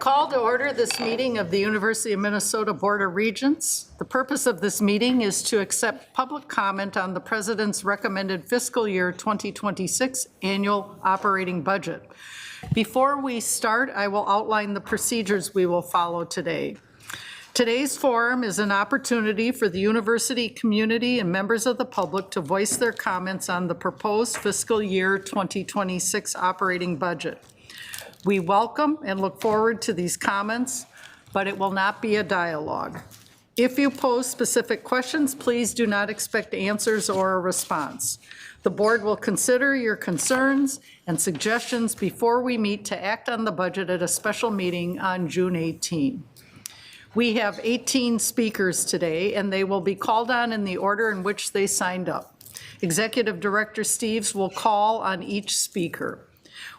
call to order this meeting of the University of Minnesota Board of Regents. The purpose of this meeting is to accept public comment on the President's recommended fiscal year 2026 annual operating budget. Before we start, I will outline the procedures we will follow today. Today's forum is an opportunity for the university community and members of the public to voice their comments on the proposed fiscal year 2026 operating budget. We welcome and look forward to these comments, but it will not be a dialogue. If you pose specific questions, please do not expect answers or a response. The board will consider your concerns and suggestions before we meet to act on the budget at a special meeting on June 18. We have 18 speakers today, and they will be called on in the order in which they signed up. Executive Director Steves will call on each speaker.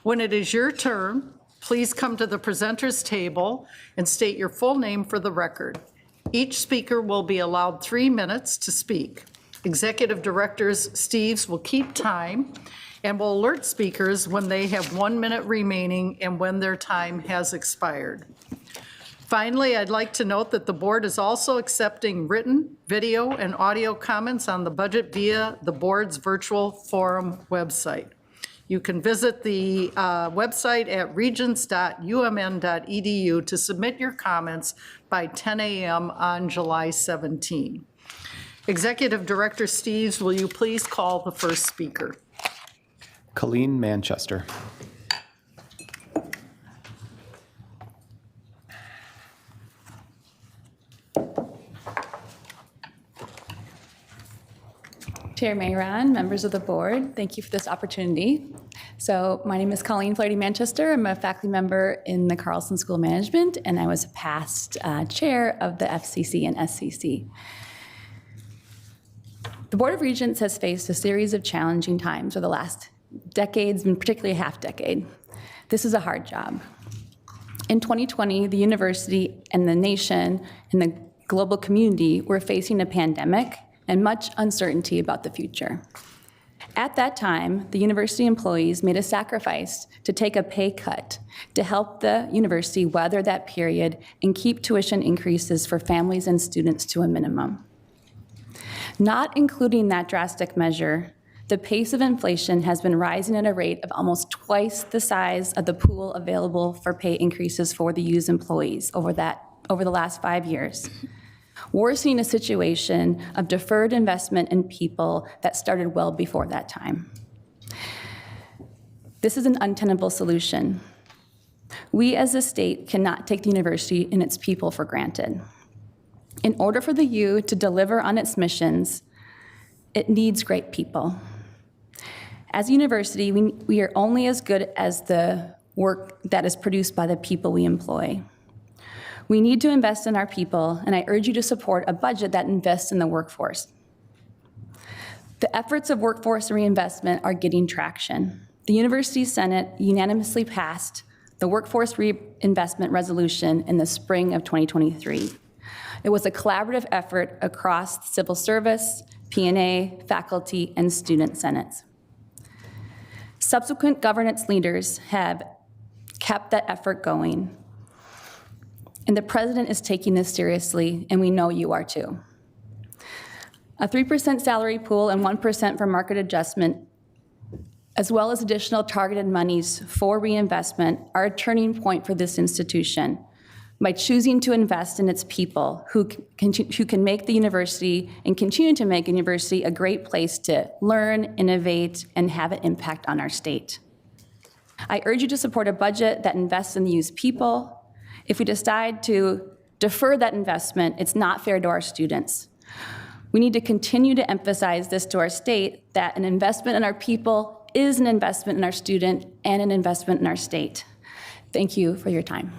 When it is your turn, please come to the presenter's table and state your full name for the record. Each speaker will be allowed 3 minutes to speak. Executive Directors Steves will keep time and will alert speakers when they have 1 minute remaining and when their time has expired. Finally, I'd like to note that the board is also accepting written, video, and audio comments on the budget via the board's virtual forum website. You can visit the website at regents.umn.edu to submit your comments by 10 a.m. on July 17. Executive Director Steves, will you please call the first speaker? Colleen Manchester. Chair Meron, members of the board, thank you for this opportunity. So my name is Colleen Manchester. I'm a faculty member in the Carlson School of Management, and I was a past chair of the FCC and SCC. The Board of Regents has faced a series of challenging times over the last decades, and particularly a half decade. This is a hard job. In 2020, the university and the nation and the global community were facing a pandemic and much uncertainty about the future. At that time, the university employees made a sacrifice to take a pay cut to help the university weather that period and keep tuition increases for families and students to a minimum. Not including that drastic measure, the pace of inflation has been rising at a rate of almost twice the size of the pool available for pay increases for the U's employees over the last 5 years. Worsening a situation of deferred investment in people that started well before that time. This is an untenable solution. We as a state cannot take the university and its people for granted. In order for the U to deliver on its missions, it needs great people. As a university, we are only as good as the work that is produced by the people we employ. We need to invest in our people, and I urge you to support a budget that invests in the workforce. The efforts of workforce reinvestment are getting traction. The University Senate unanimously passed the Workforce Reinvestment Resolution in the spring of 2023. It was a collaborative effort across civil service, P&A, faculty, and student senates. Subsequent governance leaders have kept that effort going. And the president is taking this seriously, and we know you are too. A 3% salary pool and 1% for market adjustment, as well as additional targeted monies for reinvestment, are a turning point for this institution by choosing to invest in its people who can make the university and continue to make university a great place to learn, innovate, and have an impact on our state. I urge you to support a budget that invests in the U's people. If we decide to defer that investment, it's not fair to our students. We need to continue to emphasize this to our state, that an investment in our people is an investment in our student and an investment in our state. Thank you for your time.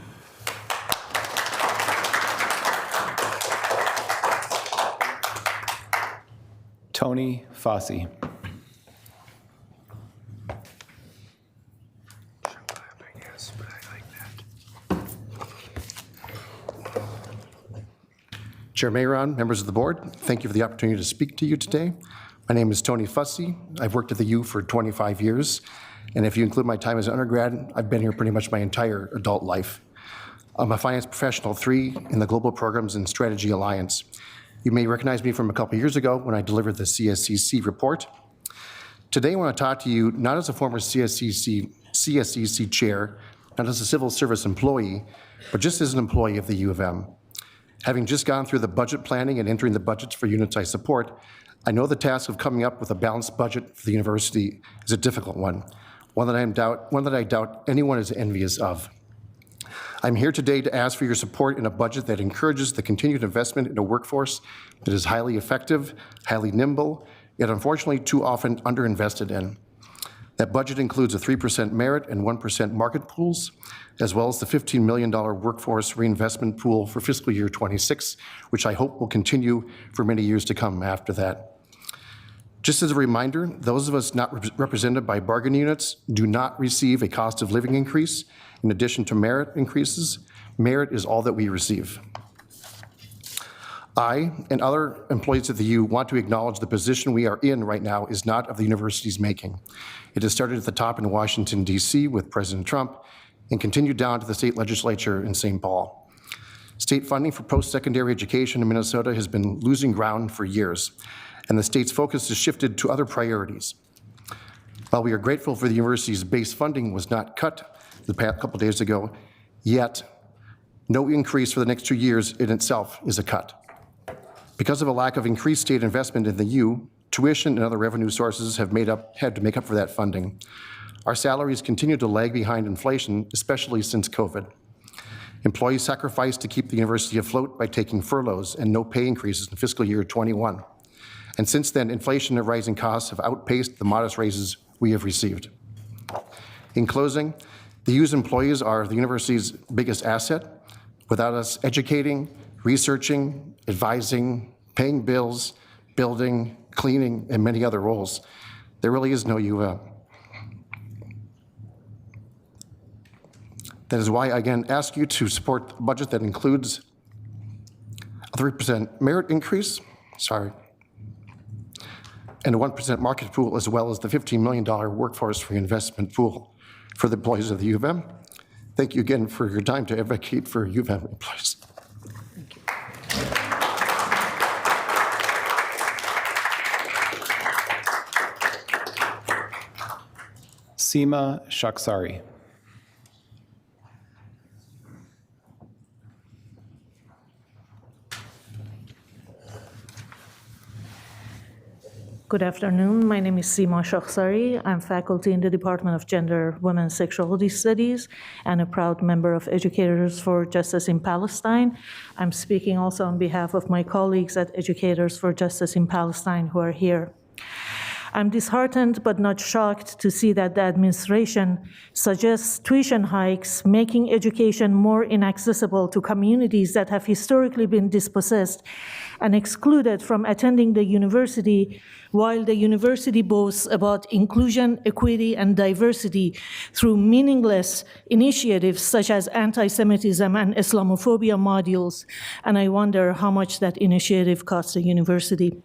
Tony Fussy. Chair Meron, members of the board, thank you for the opportunity to speak to you today. My name is Tony Fussy. I've worked at the U for 25 years, and if you include my time as an undergrad, I've been here pretty much my entire adult life. I'm a finance professional 3 in the Global Programs and Strategy Alliance. You may recognize me from a couple years ago when I delivered the CSCC report. Today I want to talk to you not as a former CSCC chair, not as a civil service employee, but just as an employee of the U of M. Having just gone through the budget planning and entering the budgets for units I support, I know the task of coming up with a balanced budget for the university is a difficult one that I doubt anyone is envious of. I'm here today to ask for your support in a budget that encourages the continued investment in a workforce that is highly effective, highly nimble, yet unfortunately too often underinvested in. That budget includes a 3% merit and 1% market pools, as well as the $15 million workforce reinvestment pool for fiscal year 26, which I hope will continue for many years to come after that. Just as a reminder, those of us not represented by bargain units do not receive a cost of living increase in addition to merit increases. Merit is all that we receive. I and other employees of the U want to acknowledge the position we are in right now is not of the university's making. It has started at the top in Washington, D.C. with President Trump and continued down to the state legislature in St. Paul. State funding for post-secondary education in Minnesota has been losing ground for years, and the state's focus has shifted to other priorities. While we are grateful for the university's base funding was not cut the past couple days ago, yet no increase for the next 2 years in itself is a cut. Because of a lack of increased state investment in the U, tuition and other revenue sources have had to make up for that funding. Our salaries continue to lag behind inflation, especially since COVID. Employees sacrificed to keep the university afloat by taking furloughs and no pay increases in fiscal year 21. And since then, inflation and rising costs have outpaced the modest raises we have received. In closing, the U's employees are the university's biggest asset. Without us educating, researching, advising, paying bills, building, cleaning, and many other roles, there really is no U of M. That is why I again ask you to support a budget that includes a 3% merit increase, and a 1% market pool, as well as the $15 million workforce reinvestment pool for the employees of the U of M. Thank you again for your time to advocate for U of M employees. Thank you. Shaksari. Good afternoon. My name is Seema Shaksari. I'm faculty in the Department of Gender, Women's Sexuality Studies and a proud member of Educators for Justice in Palestine. I'm speaking also on behalf of my colleagues at Educators for Justice in Palestine who are here. I'm disheartened but not shocked to see that the administration suggests tuition hikes, making education more inaccessible to communities that have historically been dispossessed and excluded from attending the university, while the university boasts about inclusion, equity, and diversity through meaningless initiatives such as anti-Semitism and Islamophobia modules. And I wonder how much that initiative costs the university.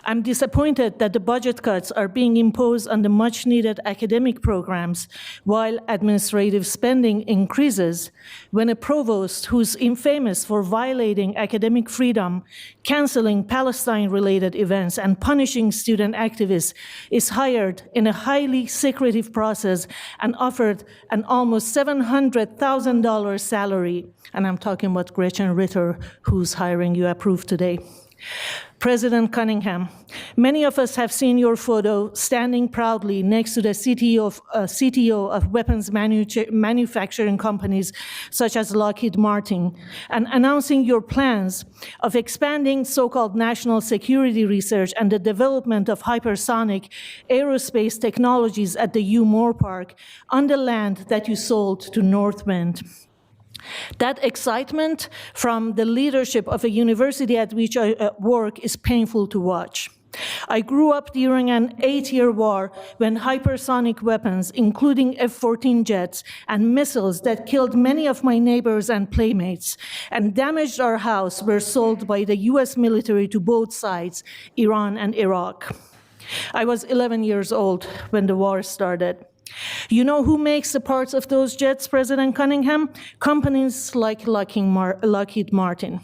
I'm disappointed that the budget cuts are being imposed on the much-needed academic programs while administrative spending increases when a provost who's infamous for violating academic freedom, canceling Palestine-related events, and punishing student activists is hired in a highly secretive process and offered an almost $700,000 salary. And I'm talking about Gretchen Ritter, whose hiring you approved today. President Cunningham, many of us have seen your photo standing proudly next to the CTO of weapons manufacturing companies such as Lockheed Martin and announcing your plans of expanding so-called national security research and the development of hypersonic aerospace technologies at the U Moorpark on the land that you sold to Northwind. That excitement from the leadership of a university at which I work is painful to watch. I grew up during an 8-year war when hypersonic weapons, including F-14 jets and missiles that killed many of my neighbors and playmates and damaged our house, were sold by the US military to both sides, Iran and Iraq. I was 11 years old when the war started. You know who makes the parts of those jets, President Cunningham? Companies like Lockheed Martin.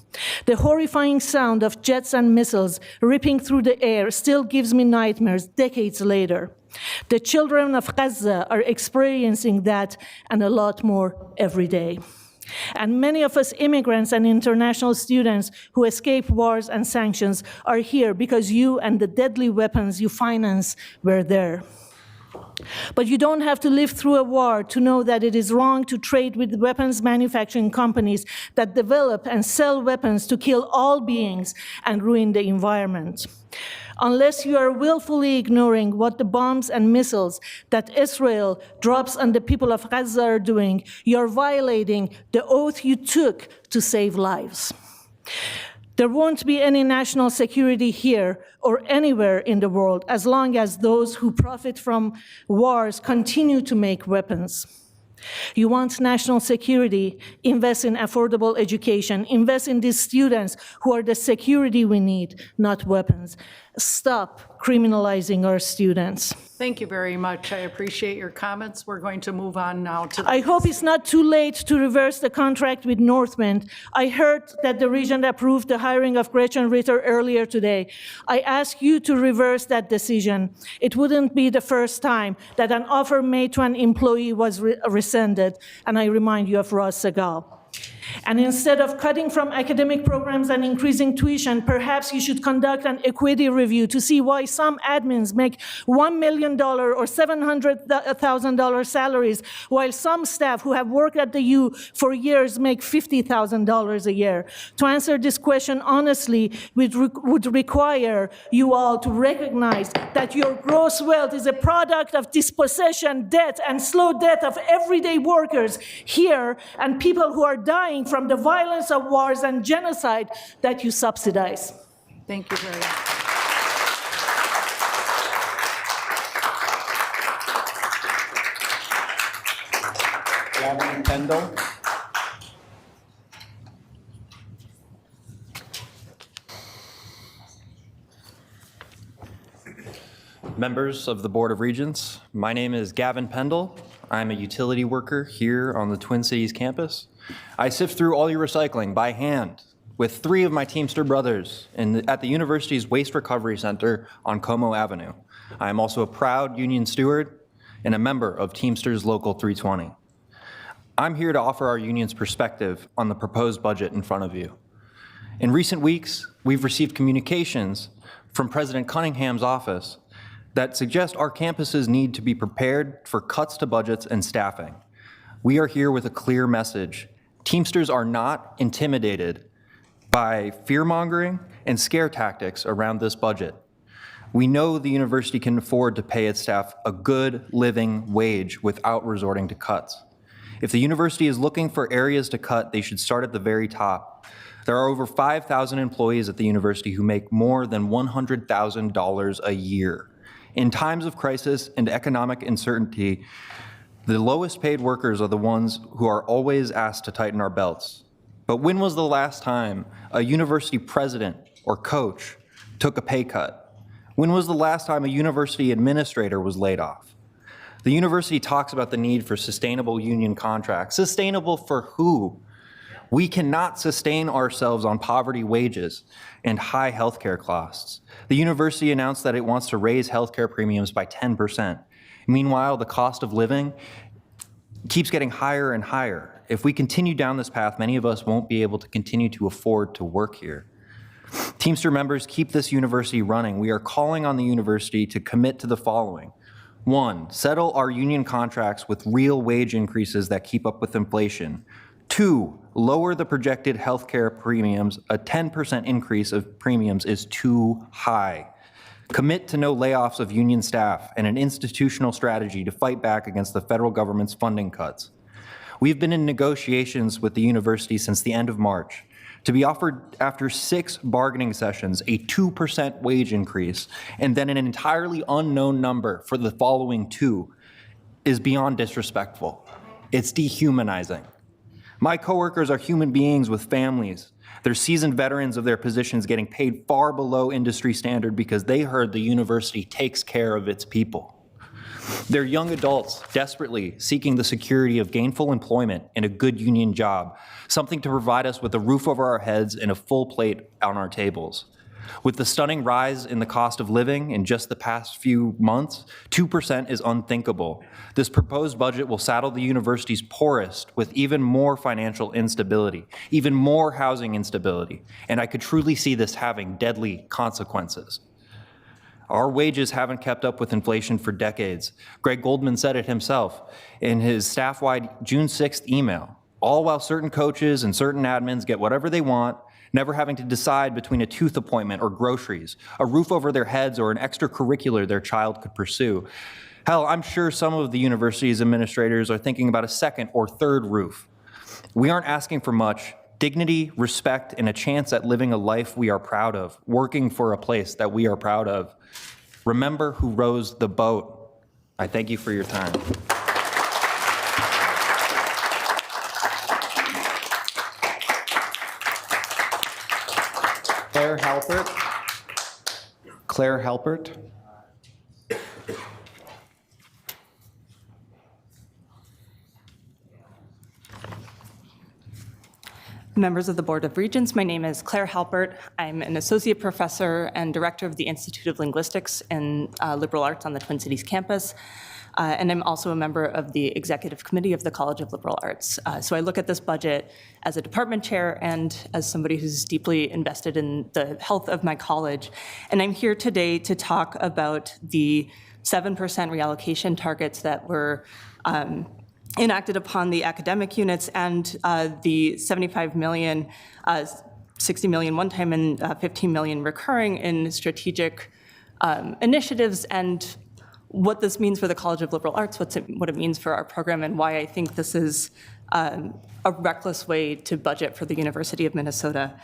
The horrifying sound of jets and missiles ripping through the air still gives me nightmares decades later. The children of Gaza are experiencing that and a lot more every day. And many of us immigrants and international students who escape wars and sanctions are here because you and the deadly weapons you finance were there. But you don't have to live through a war to know that it is wrong to trade with weapons manufacturing companies that develop and sell weapons to kill all beings and ruin the environment. Unless you are willfully ignoring what the bombs and missiles that Israel drops on the people of Gaza are doing, you're violating the oath you took to save lives. There won't be any national security here or anywhere in the world as long as those who profit from wars continue to make weapons. You want national security, invest in affordable education, invest in these students who are the security we need, not weapons. Stop criminalizing our students. Thank you very much. I appreciate your comments. We're going to move on now to I hope it's not too late to reverse the contract with Northwind. I heard that the region approved the hiring of Gretchen Ritter earlier today. I ask you to reverse that decision. It wouldn't be the first time that an offer made to an employee was rescinded, and I remind you of Rosado. And instead of cutting from academic programs and increasing tuition, perhaps you should conduct an equity review to see why some admins make $1 million or $700,000 salaries, while some staff who have worked at the U for years make $50,000 a year. To answer this question honestly would require you all to recognize that your gross wealth is a product of dispossession, debt, and slow death of everyday workers here and people who are dying from the violence of wars and genocide that you subsidize. Thank you very much. Gavin Pendle. Members of the Board of Regents, my name is Gavin Pendle. I'm a utility worker here on the Twin Cities campus. I sift through all your recycling by hand with 3 of my Teamster brothers at the university's Waste Recovery Center on Como Avenue. I am also a proud union steward and a member of Teamsters Local 320. I'm here to offer our union's perspective on the proposed budget in front of you. In recent weeks, we've received communications from President Cunningham's office that suggest our campuses need to be prepared for cuts to budgets and staffing. We are here with a clear message. Teamsters are not intimidated by fear-mongering and scare tactics around this budget. We know the university can afford to pay its staff a good living wage without resorting to cuts. If the university is looking for areas to cut, they should start at the very top. There are over 5,000 employees at the university who make more than $100,000 a year. In times of crisis and economic uncertainty, the lowest paid workers are the ones who are always asked to tighten our belts. But when was the last time a university president or coach took a pay cut? When was the last time a university administrator was laid off? The university talks about the need for sustainable union contracts. Sustainable for who? We cannot sustain ourselves on poverty wages and high healthcare costs. The university announced that it wants to raise healthcare premiums by 10%. Meanwhile, the cost of living keeps getting higher and higher. If we continue down this path, many of us won't be able to continue to afford to work here. Teamster members, keep this university running. We are calling on the university to commit to the following. 1, settle our union contracts with real wage increases that keep up with inflation. 2, lower the projected healthcare premiums. A 10% increase of premiums is too high. Commit to no layoffs of union staff and an institutional strategy to fight back against the federal government's funding cuts. We've been in negotiations with the university since the end of March to be offered, after 6 bargaining sessions, a 2% wage increase, and then an entirely unknown number for the following 2 is beyond disrespectful. It's dehumanizing. My coworkers are human beings with families. They're seasoned veterans of their positions getting paid far below industry standard because they heard the university takes care of its people. They're young adults desperately seeking the security of gainful employment and a good union job, something to provide us with a roof over our heads and a full plate on our tables. With the stunning rise in the cost of living in just the past few months, 2% is unthinkable. This proposed budget will saddle the university's poorest with even more financial instability, even more housing instability, and I could truly see this having deadly consequences. Our wages haven't kept up with inflation for decades. Greg Goldman said it himself in his staff-wide June 6th email, all while certain coaches and certain admins get whatever they want, never having to decide between a tooth appointment or groceries, a roof over their heads, or an extracurricular their child could pursue. Hell, I'm sure some of the university's administrators are thinking about a second or third roof. We aren't asking for much. Dignity, respect, and a chance at living a life we are proud of, working for a place that we are proud of. Remember who rows the boat. I thank you for your time. Claire Halpert. Members of the Board of Regents, my name is Claire Halpert. I'm an associate professor and director of the Institute of Linguistics and Liberal Arts on the Twin Cities campus. And I'm also a member of the executive committee of the College of Liberal Arts. So I look at this budget as a department chair and as somebody who's deeply invested in the health of my college. And I'm here today to talk about the 7% reallocation targets that were enacted upon the academic units and the 75 million, 60 million one-time and 15 million recurring in strategic initiatives, and what this means for the College of Liberal Arts, what it means for our program, and why I think this is a reckless way to budget for the University of Minnesota.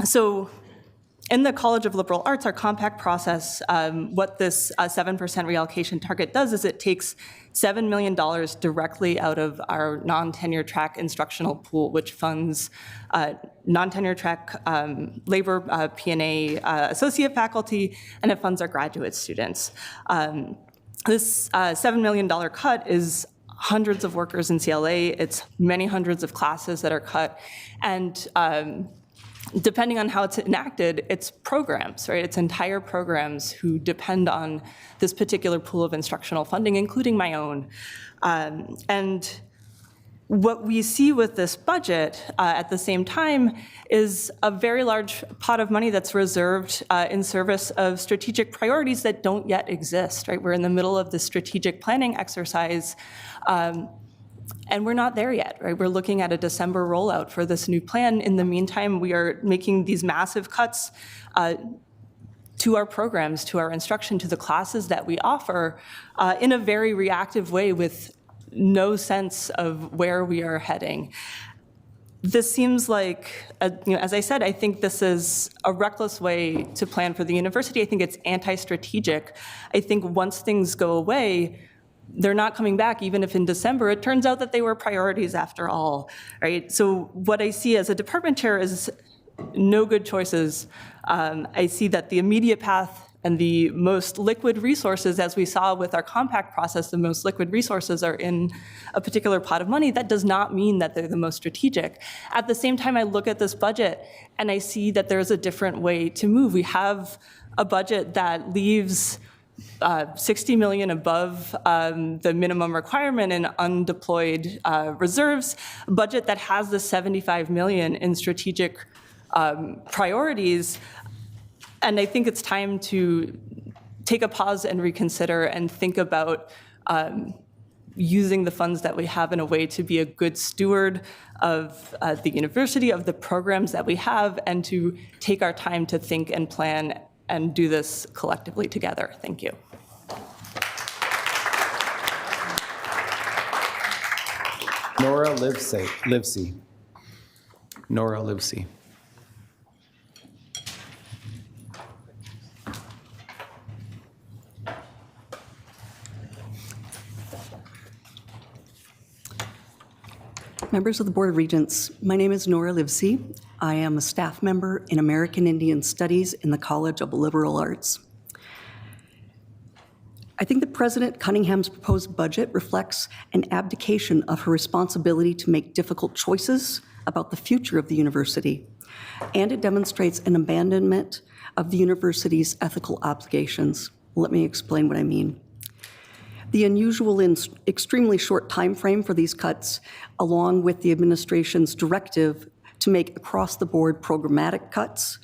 So in the College of Liberal Arts, our compact process, what this 7% reallocation target does is it takes $7 million directly out of our non-tenure track instructional pool, which funds non-tenure track labor, P&A associate faculty, and it funds our graduate students. This $7 million cut is hundreds of workers in CLA. It's many hundreds of classes that are cut. And depending on how it's enacted, it's programs, right? It's entire programs who depend on this particular pool of instructional funding, including my own. And what we see with this budget at the same time is a very large pot of money that's reserved in service of strategic priorities that don't yet exist, right? We're in the middle of the strategic planning exercise, and we're not there yet, right? We're looking at a December rollout for this new plan. In the meantime, we are making these massive cuts to our programs, to our instruction, to the classes that we offer in a very reactive way with no sense of where we are heading. This seems like, as I said, I think this is a reckless way to plan for the university. I think it's anti-strategic. I think once things go away, they're not coming back, even if in December it turns out that they were priorities after all, right? So what I see as a department chair is no good choices. I see that the immediate path and the most liquid resources, as we saw with our compact process, the most liquid resources are in a particular pot of money. That does not mean that they're the most strategic. At the same time, I look at this budget and I see that there's a different way to move. We have a budget that leaves 60 million above the minimum requirement in undeployed reserves, a budget that has the 75 million in strategic priorities. And I think it's time to take a pause and reconsider and think about using the funds that we have in a way to be a good steward of the university, of the programs that we have, and to take our time to think and plan and do this collectively together. Thank you. Nora Livy. Nora Livy. Members of the Board of Regents, my name is Nora Livy. I am a staff member in American Indian Studies in the College of Liberal Arts. I think that President Cunningham's proposed budget reflects an abdication of her responsibility to make difficult choices about the future of the university, and it demonstrates an abandonment of the university's ethical obligations. Let me explain what I mean. The unusual and extremely short time frame for these cuts, along with the administration's directive to make across-the-board programmatic cuts,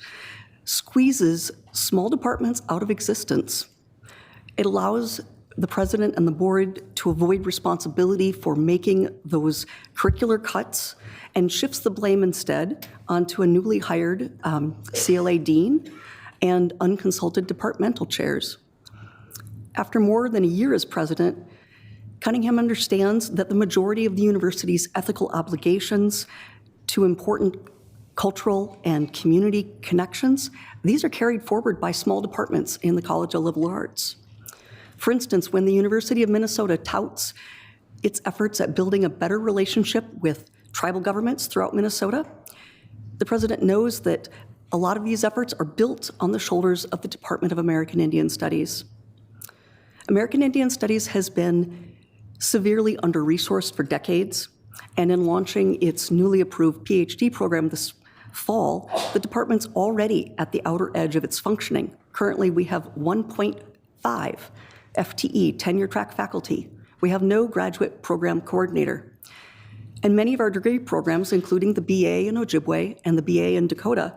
squeezes small departments out of existence. It allows the president and the board to avoid responsibility for making those curricular cuts and shifts the blame instead onto a newly hired CLA dean and unconsulted departmental chairs. After more than a year as president, Cunningham understands that the majority of the university's ethical obligations to important cultural and community connections, these are carried forward by small departments in the College of Liberal Arts. For instance, when the University of Minnesota touts its efforts at building a better relationship with tribal governments throughout Minnesota, the president knows that a lot of these efforts are built on the shoulders of the Department of American Indian Studies. American Indian Studies has been severely under-resourced for decades, and in launching its newly approved PhD program this fall, the department's already at the outer edge of its functioning. Currently, we have 1.5 FTE, tenure-track faculty. We have no graduate program coordinator. And many of our degree programs, including the BA in Ojibwe and the BA in Dakota,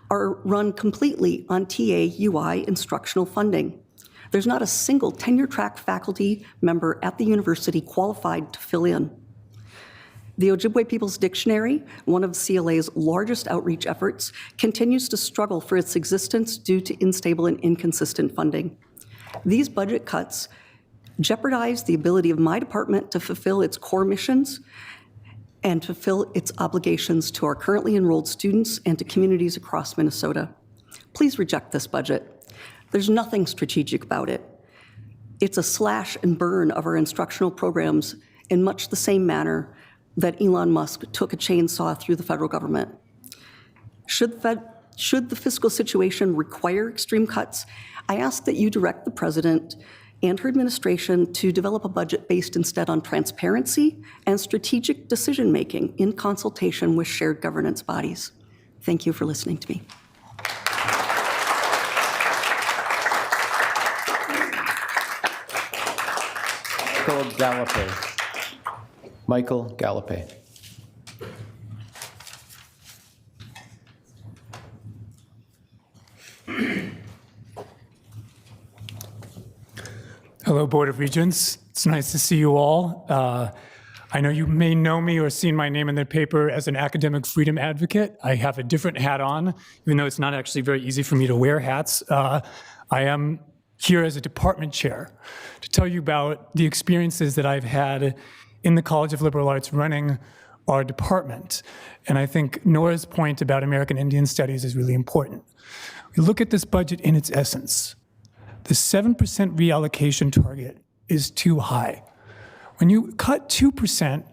are run completely on TA-UI instructional funding. There's not a single tenure-track faculty member at the university qualified to fill in. The Ojibwe People's Dictionary, one of CLA's largest outreach efforts, continues to struggle for its existence due to unstable and inconsistent funding. These budget cuts jeopardize the ability of my department to fulfill its core missions and fulfill its obligations to our currently enrolled students and to communities across Minnesota. Please reject this budget. There's nothing strategic about it. It's a slash and burn of our instructional programs in much the same manner that Elon Musk took a chainsaw through the federal government. Should the fiscal situation require extreme cuts, I ask that you direct the president and her administration to develop a budget based instead on transparency and strategic decision-making in consultation with shared governance bodies. Thank you for listening to me. Gallipe. Michael Gallipe. Hello, Board of Regents. It's nice to see you all. I know you may know me or seen my name in the paper as an academic freedom advocate. I have a different hat on, even though it's not actually very easy for me to wear hats. I am here as a department chair to tell you about the experiences that I've had in the College of Liberal Arts running our department. And I think Nora's point about American Indian Studies is really important. We look at this budget in its essence. The 7% reallocation target is too high. When you cut 2%,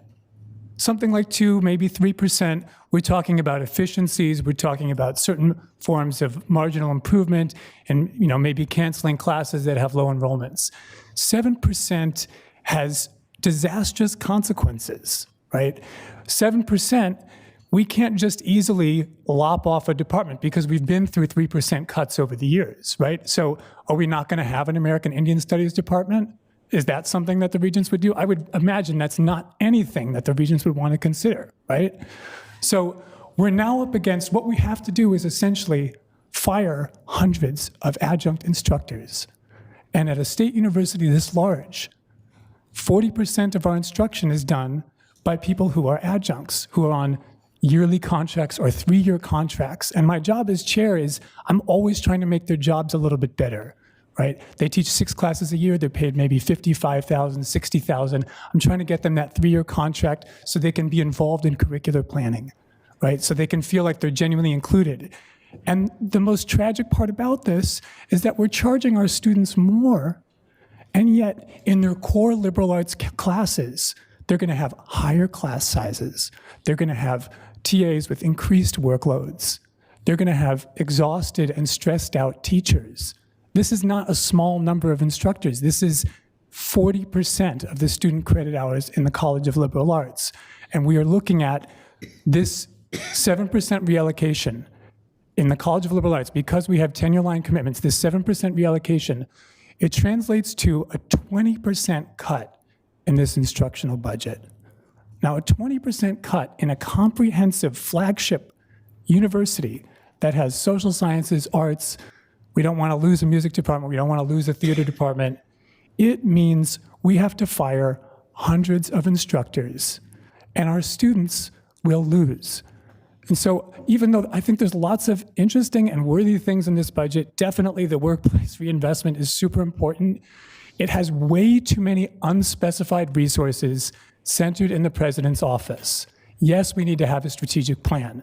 something like 2, maybe 3%, we're talking about efficiencies, we're talking about certain forms of marginal improvement and maybe canceling classes that have low enrollments. 7% has disastrous consequences, right? 7%, we can't just easily lop off a department because we've been through 3% cuts over the years, right? So are we not going to have an American Indian Studies department? Is that something that the Regents would do? I would imagine that's not anything that the Regents would want to consider, right? So we're now up against what we have to do is essentially fire hundreds of adjunct instructors. And at a state university this large, 40% of our instruction is done by people who are adjuncts, who are on yearly contracts or 3-year contracts. And my job as chair is I'm always trying to make their jobs a little bit better, right? They teach 6 classes a year. They're paid maybe $55,000, $60,000. I'm trying to get them that 3-year contract so they can be involved in curricular planning, right? So they can feel like they're genuinely included. And the most tragic part about this is that we're charging our students more, and yet in their core liberal arts classes, they're going to have higher class sizes. They're going to have TAs with increased workloads. They're going to have exhausted and stressed out teachers. This is not a small number of instructors. This is 40% of the student credit hours in the College of Liberal Arts. And we are looking at this 7% reallocation in the College of Liberal Arts, because we have tenure line commitments, this 7% reallocation, it translates to a 20% cut in this instructional budget. Now, a 20% cut in a comprehensive flagship university that has social sciences, arts, we don't want to lose a music department, we don't want to lose a theater department, it means we have to fire hundreds of instructors, and our students will lose. And so even though I think there's lots of interesting and worthy things in this budget, definitely the workplace reinvestment is super important. It has way too many unspecified resources centered in the president's office. Yes, we need to have a strategic plan,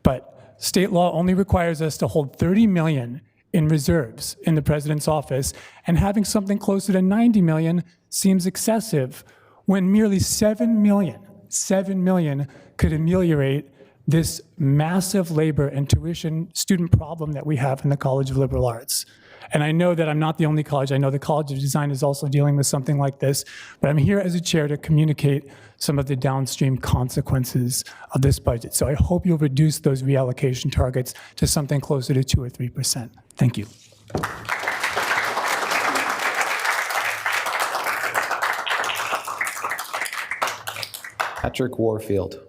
but state law only requires us to hold 30 million in reserves in the president's office, and having something closer to 90 million seems excessive when merely 7 million could ameliorate this massive labor and tuition student problem that we have in the College of Liberal Arts. And I know that I'm not the only college. I know the College of Design is also dealing with something like this, but I'm here as a chair to communicate some of the downstream consequences of this budget. So I hope you'll reduce those reallocation targets to something closer to 2 or 3%. Thank you. Patrick Warfield.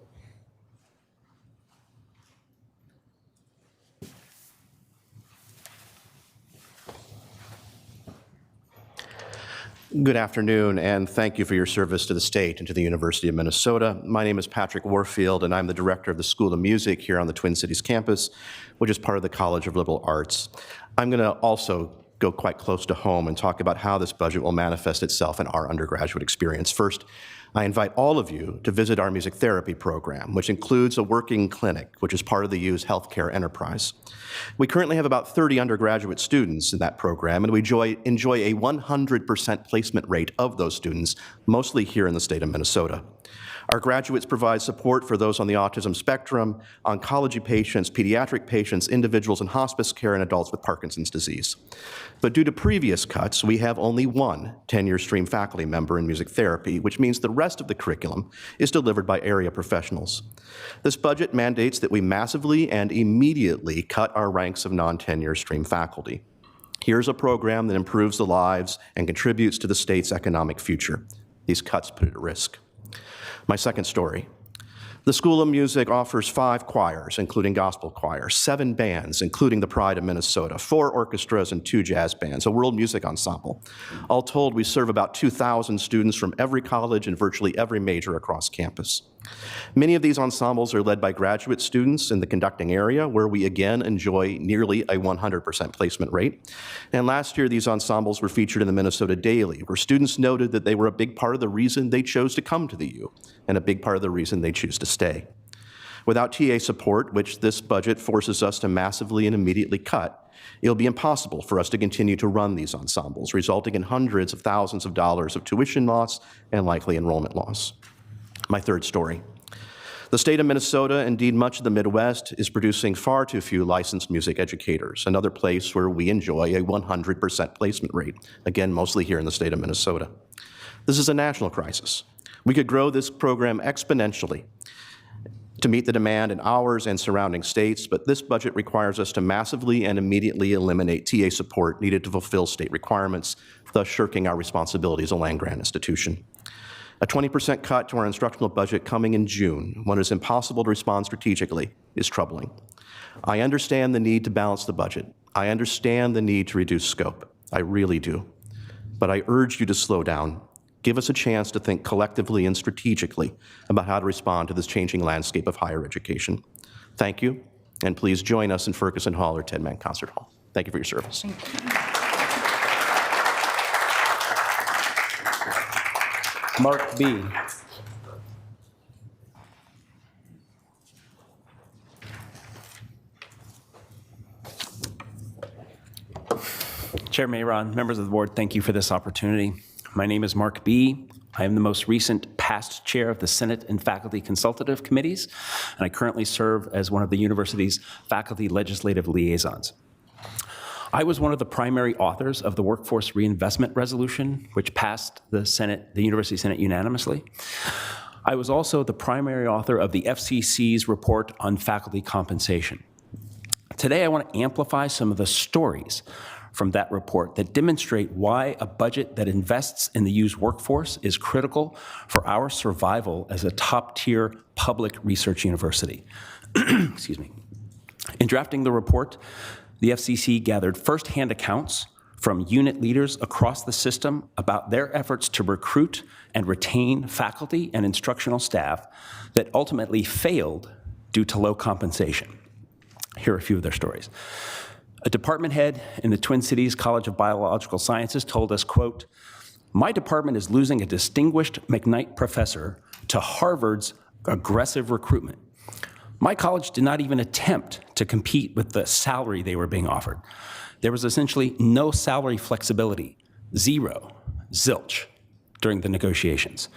Good afternoon, and thank you for your service to the state and to the University of Minnesota. My name is Patrick Warfield, and I'm the director of the School of Music here on the Twin Cities campus, which is part of the College of Liberal Arts. I'm going to also go quite close to home and talk about how this budget will manifest itself in our undergraduate experience. First, I invite all of you to visit our music therapy program, which includes a working clinic, which is part of the U's healthcare enterprise. We currently have about 30 undergraduate students in that program, and we enjoy a 100% placement rate of those students, mostly here in the state of Minnesota. Our graduates provide support for those on the autism spectrum, oncology patients, pediatric patients, individuals in hospice care, and adults with Parkinson's disease. But due to previous cuts, we have only one tenure stream faculty member in music therapy, which means the rest of the curriculum is delivered by area professionals. This budget mandates that we massively and immediately cut our ranks of non-tenure stream faculty. Here's a program that improves the lives and contributes to the state's economic future. These cuts put it at risk. My second story. The School of Music offers 5 choirs, including gospel choir, 7 bands, including the Pride of Minnesota, 4 orchestras, and 2 jazz bands, a world music ensemble. All told, we serve about 2,000 students from every college and virtually every major across campus. Many of these ensembles are led by graduate students in the conducting area, where we again enjoy nearly a 100% placement rate. And last year, these ensembles were featured in the Minnesota Daily, where students noted that they were a big part of the reason they chose to come to the U, and a big part of the reason they choose to stay. Without TA support, which this budget forces us to massively and immediately cut, it'll be impossible for us to continue to run these ensembles, resulting in hundreds of thousands of dollars of tuition loss and likely enrollment loss. My third story. The state of Minnesota, indeed much of the Midwest, is producing far too few licensed music educators, another place where we enjoy a 100% placement rate, again, mostly here in the state of Minnesota. This is a national crisis. We could grow this program exponentially to meet the demand in ours and surrounding states, but this budget requires us to massively and immediately eliminate TA support needed to fulfill state requirements, thus shirking our responsibility as a land-grant institution. A 20% cut to our instructional budget coming in June, when it is impossible to respond strategically, is troubling. I understand the need to balance the budget. I understand the need to reduce scope. I really do. But I urge you to slow down. Give us a chance to think collectively and strategically about how to respond to this changing landscape of higher education. Thank you, and please join us in Ferguson Hall or Ted Mann Concert Hall. Thank you for your service. Mark B. Chair Meron, members of the board, thank you for this opportunity. My name is Mark B. I am the most recent past chair of the Senate and Faculty Consultative Committees, and I currently serve as one of the university's faculty legislative liaisons. I was one of the primary authors of the Workforce Reinvestment Resolution, which passed the University Senate unanimously. I was also the primary author of the FCC's report on faculty compensation. Today, I want to amplify some of the stories from that report that demonstrate why a budget that invests in the U's workforce is critical for our survival as a top-tier public research university. Excuse me. In drafting the report, the FCC gathered firsthand accounts from unit leaders across the system about their efforts to recruit and retain faculty and instructional staff that ultimately failed due to low compensation. Here are a few of their stories. A department head in the Twin Cities College of Biological Sciences told us, quote, "My department is losing a distinguished McKnight professor to Harvard's aggressive recruitment. My college did not even attempt to compete with the salary they were being offered. There was essentially no salary flexibility, zero, zilch, during the negotiations."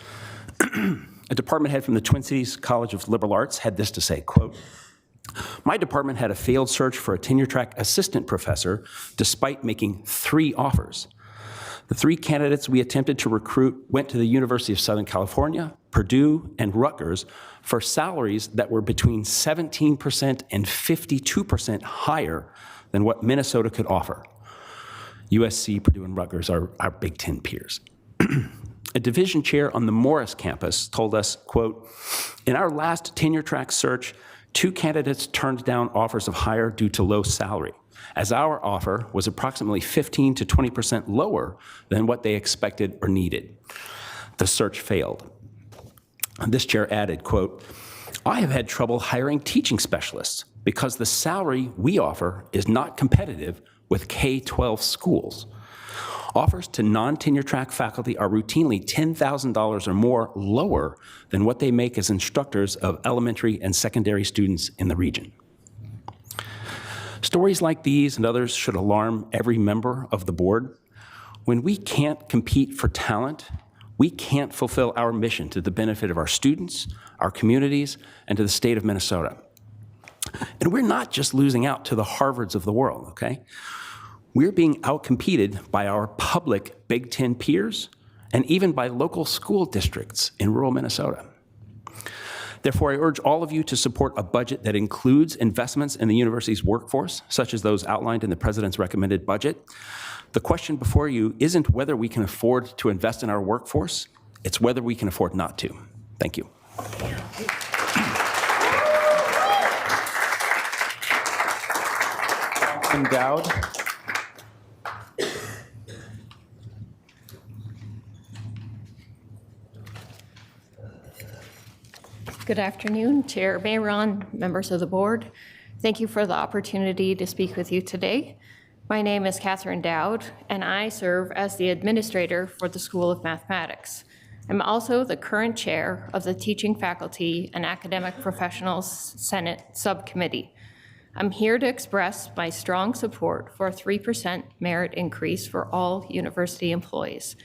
A department head from the Twin Cities College of Liberal Arts had this to say, quote, "My department had a failed search for a tenure-track assistant professor despite making 3 offers. The 3 candidates we attempted to recruit went to the University of Southern California, Purdue, and Rutgers for salaries that were between 17% and 52% higher than what Minnesota could offer. USC, Purdue, and Rutgers are our Big Ten peers." A division chair on the Morris campus told us, quote, "In our last tenure-track search, 2 candidates turned down offers of hire due to low salary, as our offer was approximately 15 to 20% lower than what they expected or needed. The search failed." This chair added, quote, "I have had trouble hiring teaching specialists because the salary we offer is not competitive with K-12 schools. Offers to non-tenure track faculty are routinely $10,000 or more lower than what they make as instructors of elementary and secondary students in the region." Stories like these and others should alarm every member of the board. When we can't compete for talent, we can't fulfill our mission to the benefit of our students, our communities, and to the state of Minnesota. And we're not just losing out to the Harvards of the world, okay? We're being outcompeted by our public Big Ten peers and even by local school districts in rural Minnesota. Therefore, I urge all of you to support a budget that includes investments in the university's workforce, such as those outlined in the president's recommended budget. The question before you isn't whether we can afford to invest in our workforce, it's whether we can afford not to. Thank you. Dowd. Good afternoon, Chair Meron, members of the board. Thank you for the opportunity to speak with you today. My name is Katherine Dow, and I serve as the administrator for the School of Mathematics. I'm also the current chair of the Teaching Faculty and Academic Professionals Senate Subcommittee. I'm here to express my strong support for a 3% merit increase for all university employees.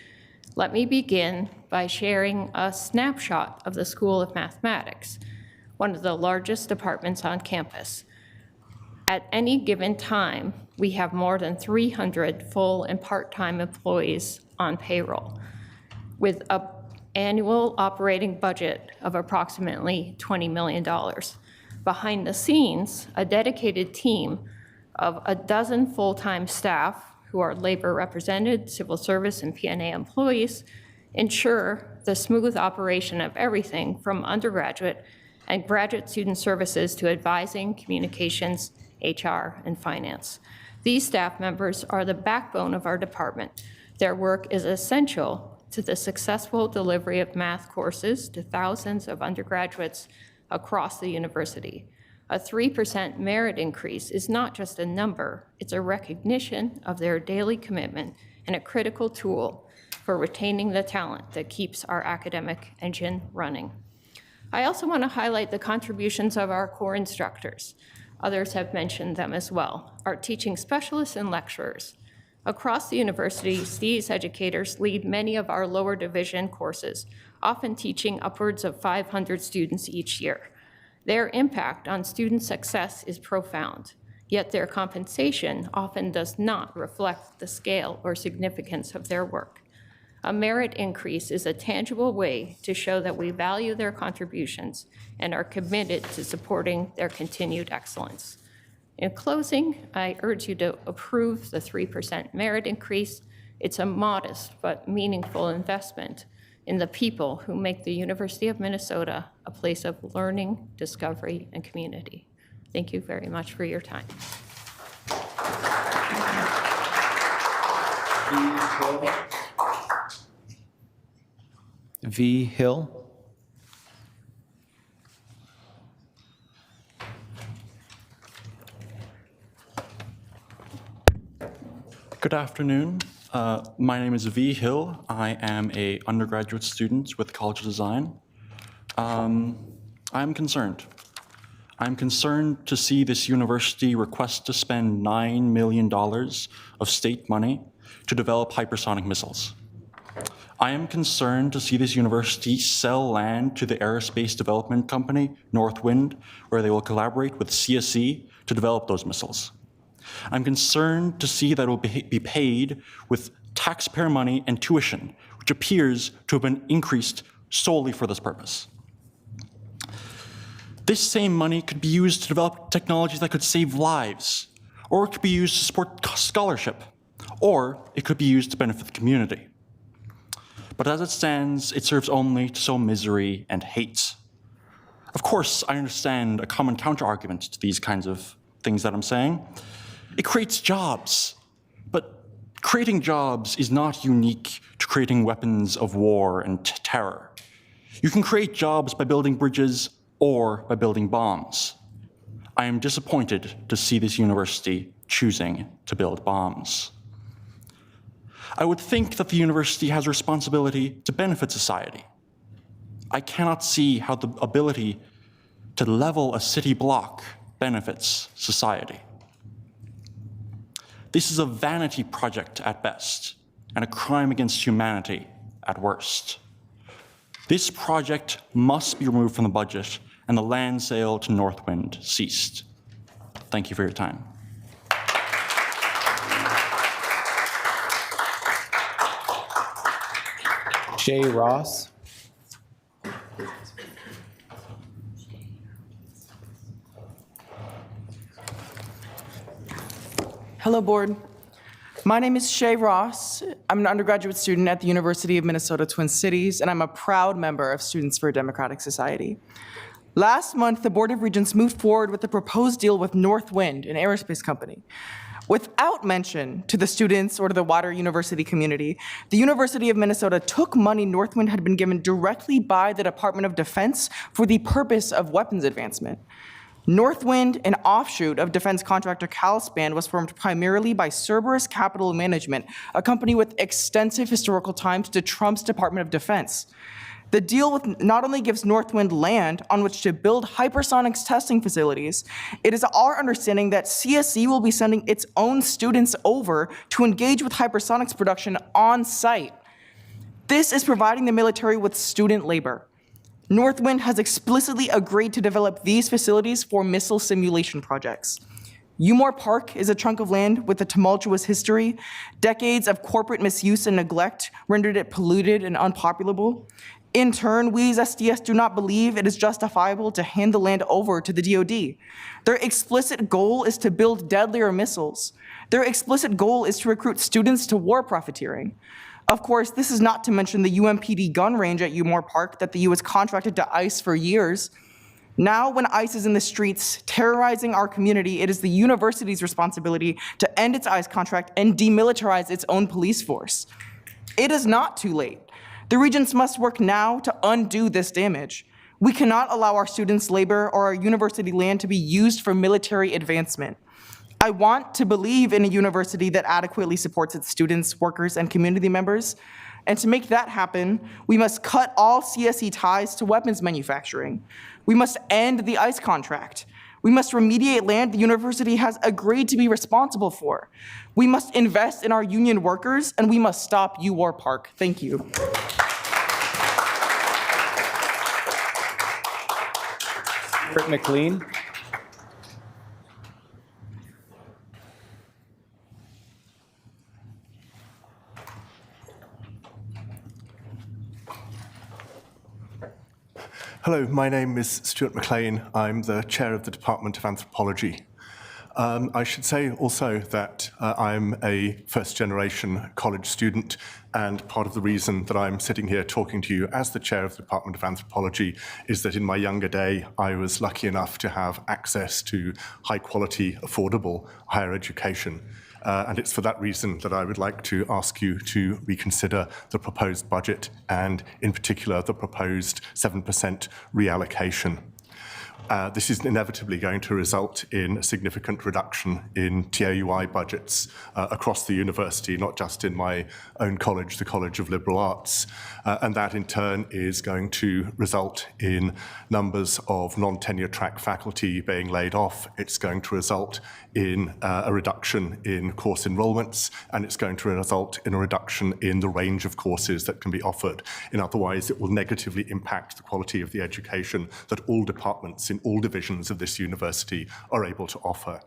Let me begin by sharing a snapshot of the School of Mathematics, one of the largest departments on campus. At any given time, we have more than 300 full and part-time employees on payroll, with an annual operating budget of approximately $20 million. Behind the scenes, a dedicated team of a dozen full-time staff who are labor represented, civil service, and P&A employees ensure the smooth operation of everything from undergraduate and graduate student services to advising, communications, HR, and finance. These staff members are the backbone of our department. Their work is essential to the successful delivery of math courses to thousands of undergraduates across the university. A 3% merit increase is not just a number, it's a recognition of their daily commitment and a critical tool for retaining the talent that keeps our academic engine running. I also want to highlight the contributions of our core instructors. Others have mentioned them as well. Our teaching specialists and lecturers. Across the university, these educators lead many of our lower division courses, often teaching upwards of 500 students each year. Their impact on student success is profound. yet their compensation often does not reflect the scale or significance of their work. A merit increase is a tangible way to show that we value their contributions and are committed to supporting their continued excellence. In closing, I urge you to approve the 3% merit increase. It's a modest but meaningful investment in the people who make the University of Minnesota a place of learning, discovery, and community. Thank you very much for your time. V. Hill. Good afternoon. My name is V. Hill. I am an undergraduate student with the College of Design. I'm concerned. I'm concerned to see this university request to spend $9 million of state money to develop hypersonic missiles. I am concerned to see this university sell land to the aerospace development company, Northwind, where they will collaborate with CSE to develop those missiles. I'm concerned to see that it will be paid with taxpayer money and tuition, which appears to have been increased solely for this purpose. This same money could be used to develop technologies that could save lives, or it could be used to support scholarship, or it could be used to benefit the community. But as it stands, it serves only to sow misery and hate. Of course, I understand a common counter-argument to these kinds of things that I'm saying. It creates jobs, but creating jobs is not unique to creating weapons of war and terror. You can create jobs by building bridges or by building bombs. I am disappointed to see this university choosing to build bombs. I would think that the university has a responsibility to benefit society. I cannot see how the ability to level a city block benefits society. This is a vanity project at best, and a crime against humanity at worst. This project must be removed from the budget and the land sale to Northwind ceased. Thank you for your time. Shay Ross. Hello, board. My name is Shay Ross. I'm an undergraduate student at the University of Minnesota Twin Cities, and I'm a proud member of Students for a Democratic Society. Last month, the Board of Regents moved forward with the proposed deal with Northwind, an aerospace company. Without mention to the students or to the wider university community, the University of Minnesota took money Northwind had been given directly by the Department of Defense for the purpose of weapons advancement. Northwind, an offshoot of defense contractor Calspan, was formed primarily by Cerberus Capital Management, a company with extensive historical ties to Trump's Department of Defense. The deal not only gives Northwind land on which to build hypersonics testing facilities, it is our understanding that CSE will be sending its own students over to engage with hypersonics production on site. This is providing the military with student labor. Northwind has explicitly agreed to develop these facilities for missile simulation projects. Umore Park is a chunk of land with a tumultuous history. Decades of corporate misuse and neglect rendered it polluted and unpopulable. In turn, we as SDS do not believe it is justifiable to hand the land over to the DoD. Their explicit goal is to build deadlier missiles. Their explicit goal is to recruit students to war profiteering. Of course, this is not to mention the UMPD gun range at Umore Park that the U.S. contracted to ICE for years. Now, when ICE is in the streets terrorizing our community, it is the university's responsibility to end its ICE contract and demilitarize its own police force. It is not too late. The Regents must work now to undo this damage. We cannot allow our students' labor or our university land to be used for military advancement. I want to believe in a university that adequately supports its students, workers, and community members. And to make that happen, we must cut all CSE ties to weapons manufacturing. We must end the ICE contract. We must remediate land the university has agreed to be responsible for. We must invest in our union workers, and we must stop Umore Park. Thank you. Britt McLean. Hello, my name is Stuart Mlan. I'm the chair of the Department of Anthropology. I should say also that I'm a first-generation college student, and part of the reason that I'm sitting here talking to you as the chair of the Department of Anthropology is that in my younger day, I was lucky enough to have access to high-quality, affordable higher education. And it's for that reason that I would like to ask you to reconsider the proposed budget, and in particular, the proposed 7% reallocation. This is inevitably going to result in a significant reduction in TAUI budgets across the university, not just in my own college, the College of Liberal Arts. And that in turn is going to result in numbers of non-tenure track faculty being laid off. It's going to result in a reduction in course enrollments, and it's going to result in a reduction in the range of courses that can be offered. In other words, it will negatively impact the quality of the education that all departments in all divisions of this university are able to offer.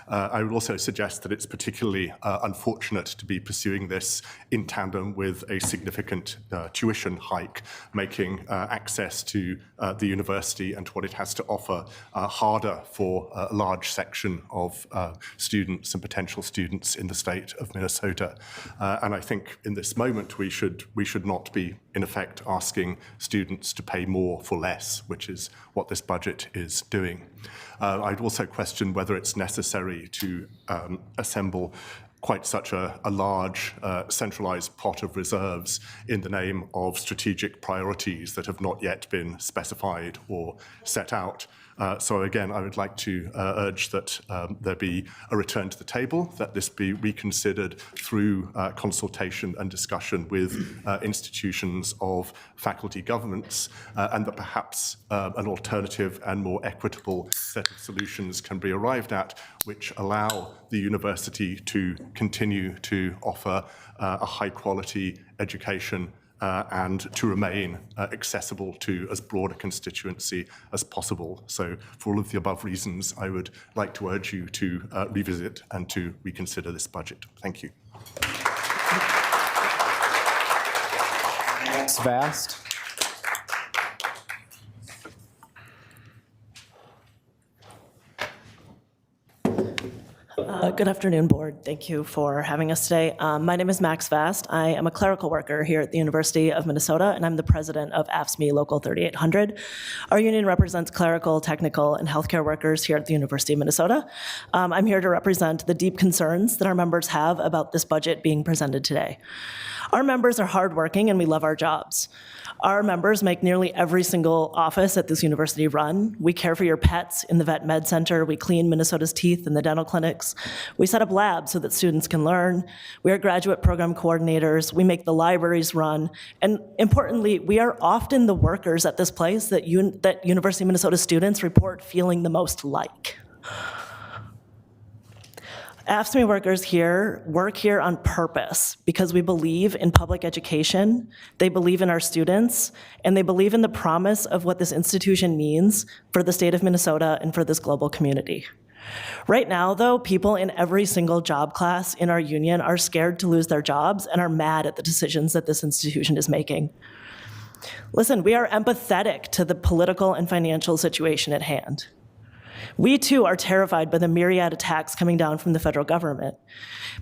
I would also suggest that it's particularly unfortunate to be pursuing this in tandem with a significant tuition hike, making access to the university and to what it has to offer harder for a large section of students and potential students in the state of Minnesota. And I think in this moment we should not be, in effect, asking students to pay more for less, which is what this budget is doing. I'd also question whether it's necessary to assemble quite such a large centralized pot of reserves in the name of strategic priorities that have not yet been specified or set out. So again, I would like to urge that there be a return to the table, that this be reconsidered through consultation and discussion with institutions of faculty governments, and that perhaps an alternative and more equitable set of solutions can be arrived at, which allow the university to continue to offer a high-quality education and to remain accessible to as broad a constituency as possible. So for all of the above reasons, I would like to urge you to revisit and to reconsider this budget. Thank you. Max Vast. Good afternoon, board. Thank you for having us today. My name is Max Vast. I am a clerical worker here at the University of Minnesota, and I'm the president of AFSCME Local 3800. Our union represents clerical, technical, and healthcare workers here at the University of Minnesota. I'm here to represent the deep concerns that our members have about this budget being presented today. Our members are hardworking and we love our jobs. Our members make nearly every single office at this university run. We care for your pets in the Vet Med Center. We clean Minnesota's teeth in the dental clinics. We set up labs so that students can learn. We are graduate program coordinators. We make the libraries run. And importantly, we are often the workers at this place that University of Minnesota students report feeling the most like. AFSCME workers here work here on purpose because we believe in public education, they believe in our students, and they believe in the promise of what this institution means for the state of Minnesota and for this global community. Right now, though, people in every single job class in our union are scared to lose their jobs and are mad at the decisions that this institution is making. Listen, we are empathetic to the political and financial situation at hand. We too are terrified by the myriad attacks coming down from the federal government.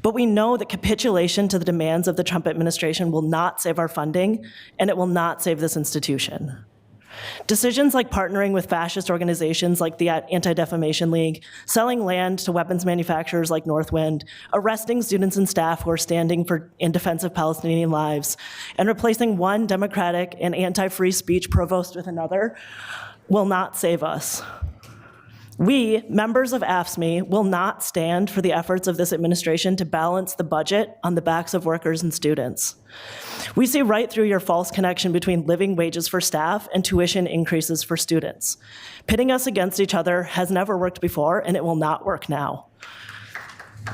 But we know that capitulation to the demands of the Trump administration will not save our funding, and it will not save this institution. Decisions like partnering with fascist organizations like the Anti-Defamation League, selling land to weapons manufacturers like Northwind, arresting students and staff who are standing in defense of Palestinian lives, and replacing one democratic and anti-free speech provost with another will not save us. We, members of AFSCME, will not stand for the efforts of this administration to balance the budget on the backs of workers and students. We see right through your false connection between living wages for staff and tuition increases for students. Pitting us against each other has never worked before, and it will not work now.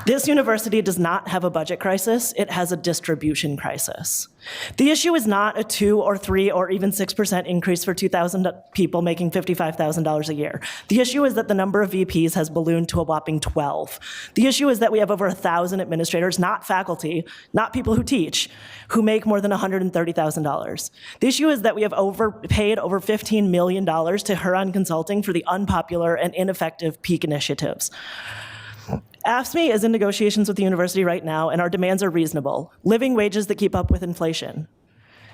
This university does not have a budget crisis, it has a distribution crisis. The issue is not a 2 or 3 or even 6% increase for 2,000 people making $55,000 a year. The issue is that the number of VPs has ballooned to a whopping 12. The issue is that we have over 1,000 administrators, not faculty, not people who teach, who make more than $130,000. The issue is that we have paid over $15 million to Huron Consulting for the unpopular and ineffective peak initiatives. AFSCME is in negotiations with the university right now, and our demands are reasonable. Living wages that keep up with inflation.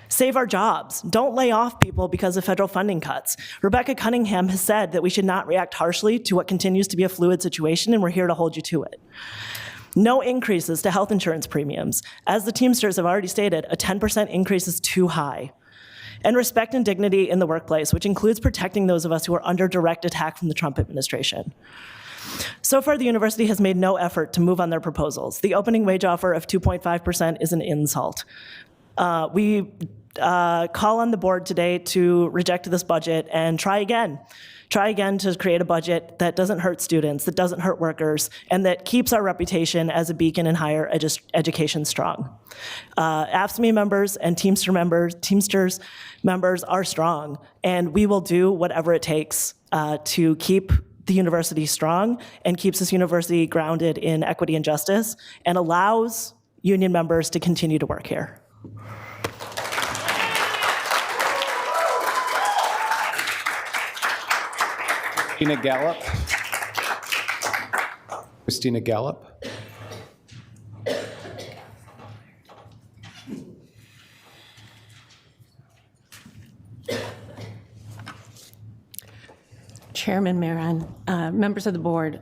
Save our jobs. Don't lay off people because of federal funding cuts. Rebecca Cunningham has said that we should not react harshly to what continues to be a fluid situation, and we're here to hold you to it. No increases to health insurance premiums. As the Teamsters have already stated, a 10% increase is too high. And respect and dignity in the workplace, which includes protecting those of us who are under direct attack from the Trump administration. So far, the university has made no effort to move on their proposals. The opening wage offer of 2.5% is an insult. We call on the board today to reject this budget and try again. Try again to create a budget that doesn't hurt students, that doesn't hurt workers, and that keeps our reputation as a beacon in higher education strong. AFSCME members and Teamsters members are strong, and we will do whatever it takes to keep the university strong and keeps this university grounded in equity and justice and allows union members to continue to work here. Christina Gallop. Christina Gallop. Chairman Meron, members of the board,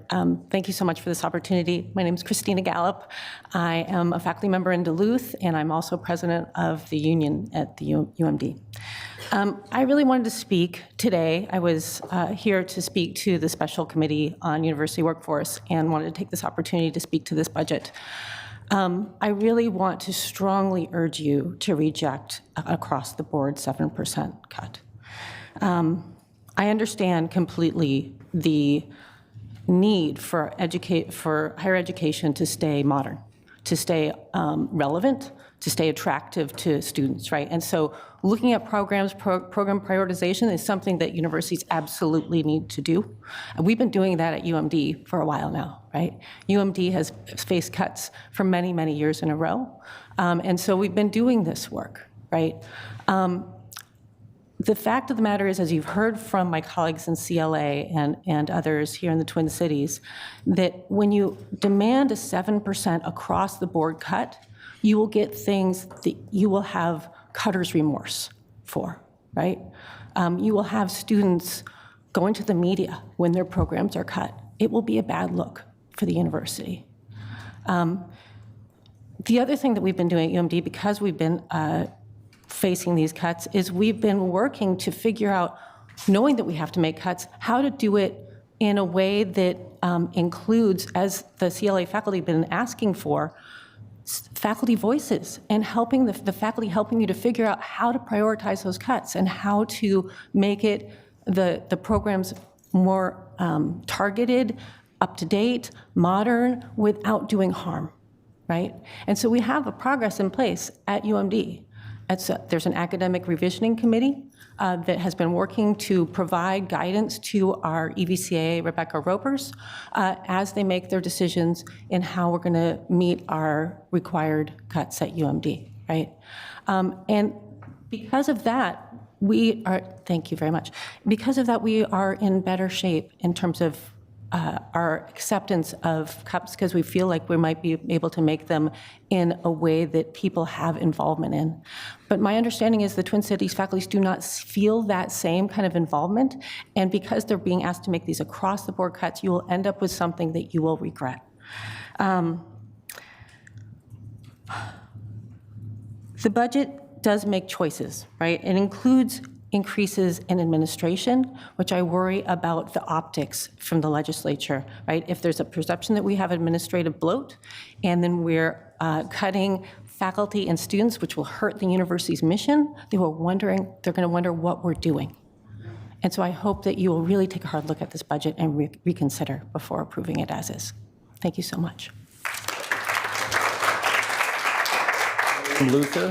thank you so much for this opportunity. My name is Christina Gallop. I am a faculty member in Duluth, and I'm also president of the union at the UMD. I really wanted to speak today. I was here to speak to the Special Committee on University Workforce and wanted to take this opportunity to speak to this budget. I really want to strongly urge you to reject across the board 7% cut. I understand completely the need for higher education to stay modern, to stay relevant, to stay attractive to students, right? And so looking at program prioritization is something that universities absolutely need to do. And we've been doing that at UMD for a while now, right? UMD has faced cuts for many, many years in a row. And so we've been doing this work, right? The fact of the matter is, as you've heard from my colleagues in CLA and others here in the Twin Cities, that when you demand a 7% across the board cut, you will get things that you will have cutter's remorse for, right? You will have students going to the media when their programs are cut. It will be a bad look for the university. The other thing that we've been doing at UMD, because we've been facing these cuts, is we've been working to figure out, knowing that we have to make cuts, how to do it in a way that includes, as the CLA faculty have been asking for, faculty voices and helping the faculty helping you to figure out how to prioritize those cuts and how to make it the programs more targeted, up-to-date, modern, without doing harm, right? And so we have a progress in place at UMD. There's an academic revisioning committee that has been working to provide guidance to our EVCA, Rebecca Ropers, as they make their decisions in how we're going to meet our required cuts at UMD, right? And because of that, thank you very much. Because of that, we are in better shape in terms of our acceptance of cuts, because we feel like we might be able to make them in a way that people have involvement in. But my understanding is the Twin Cities faculties do not feel that same kind of involvement, and because they're being asked to make these across-the-board cuts, you will end up with something that you will regret. The budget does make choices, right? It includes increases in administration, which I worry about the optics from the legislature, right? If there's a perception that we have administrative bloat, and then we're cutting faculty and students, which will hurt the university's mission, they're going to wonder what we're doing. And so I hope that you will really take a hard look at this budget and reconsider before approving it as is. Thank you so much. Luther.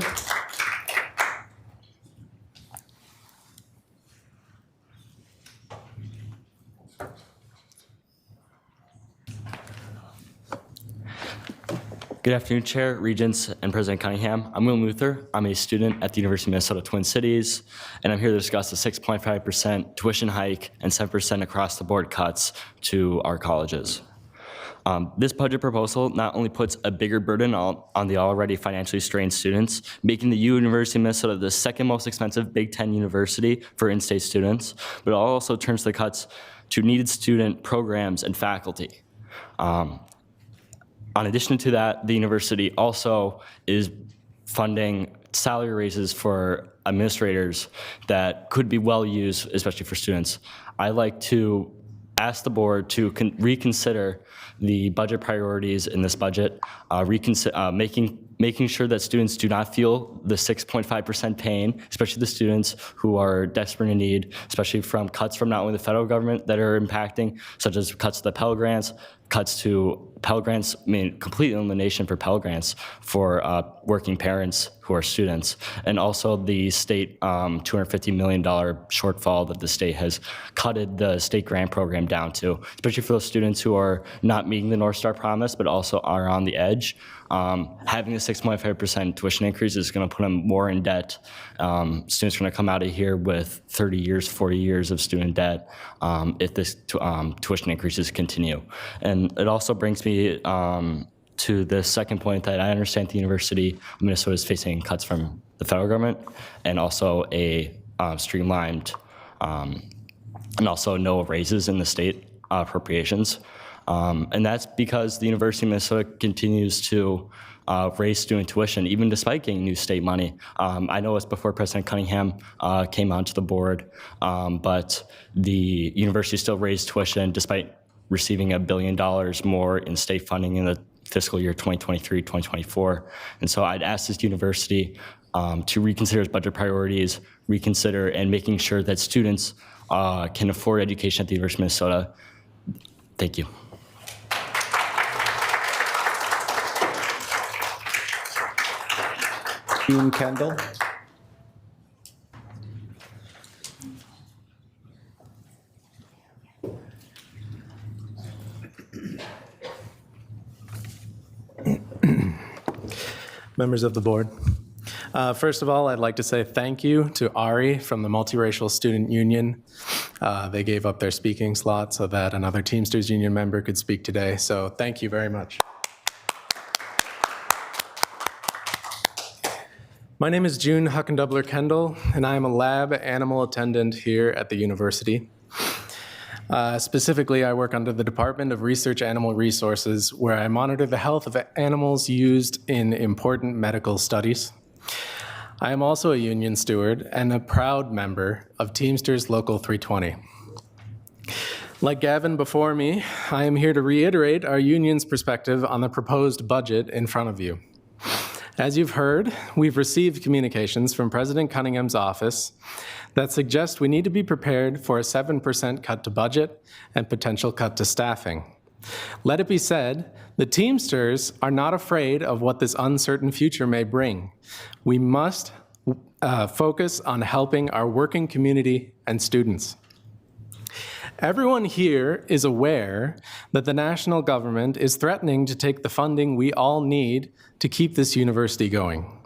Good afternoon, Chair, Regents, and President Cunningham. I'm Will Luther. I'm a student at the University of Minnesota Twin Cities, and I'm here to discuss the 6.5% tuition hike and 7% across-the-board cuts to our colleges. This budget proposal not only puts a bigger burden on the already financially strained students, making the University of Minnesota the second most expensive Big Ten university for in-state students, but it also turns the cuts to needed student programs and faculty. In addition to that, the university also is funding salary raises for administrators that could be well used, especially for students. I'd like to ask the board to reconsider the budget priorities in this budget, making sure that students do not feel the 6.5% pain, especially the students who are desperate in need, especially from cuts from not only the federal government that are impacting, such as cuts to the Pell Grants, complete elimination for Pell Grants for working parents who are students, and also the state $250 million shortfall that the state has cutted the state grant program down to, especially for those students who are not meeting the North Star promise, but also are on the edge. Having a 6.5% tuition increase is going to put them more in debt. Students are going to come out of here with 30 years, 40 years of student debt if this tuition increases continue. And it also brings me to the second point that I understand the University of Minnesota is facing cuts from the federal government and also a streamlined and also no raises in the state appropriations. And that's because the University of Minnesota continues to raise student tuition, even despite getting new state money. I know it's before President Cunningham came onto the board, but the university still raised tuition despite receiving $1 billion more in state funding in the fiscal year 2023-2024. And so I'd ask this university to reconsider its budget priorities, reconsider and making sure that students can afford education at the University of Minnesota. Thank you. Dean Kendall. Members of the board. First of all, I'd like to say thank you to Ari from the Multiracial Student Union. They gave up their speaking slot so that another Teamsters Union member could speak today, so thank you very much. My name is June Huckabler Kendall, and I am a lab animal attendant here at the university. Specifically, I work under the Department of Research Animal Resources, where I monitor the health of animals used in important medical studies. I am also a union steward and a proud member of Teamsters Local 320. Like Gavin before me, I am here to reiterate our union's perspective on the proposed budget in front of you. As you've heard, we've received communications from President Cunningham's office that suggest we need to be prepared for a 7% cut to budget and potential cut to staffing. Let it be said, the Teamsters are not afraid of what this uncertain future may bring. We must focus on helping our working community and students. Everyone here is aware that the national government is threatening to take the funding we all need to keep this university going.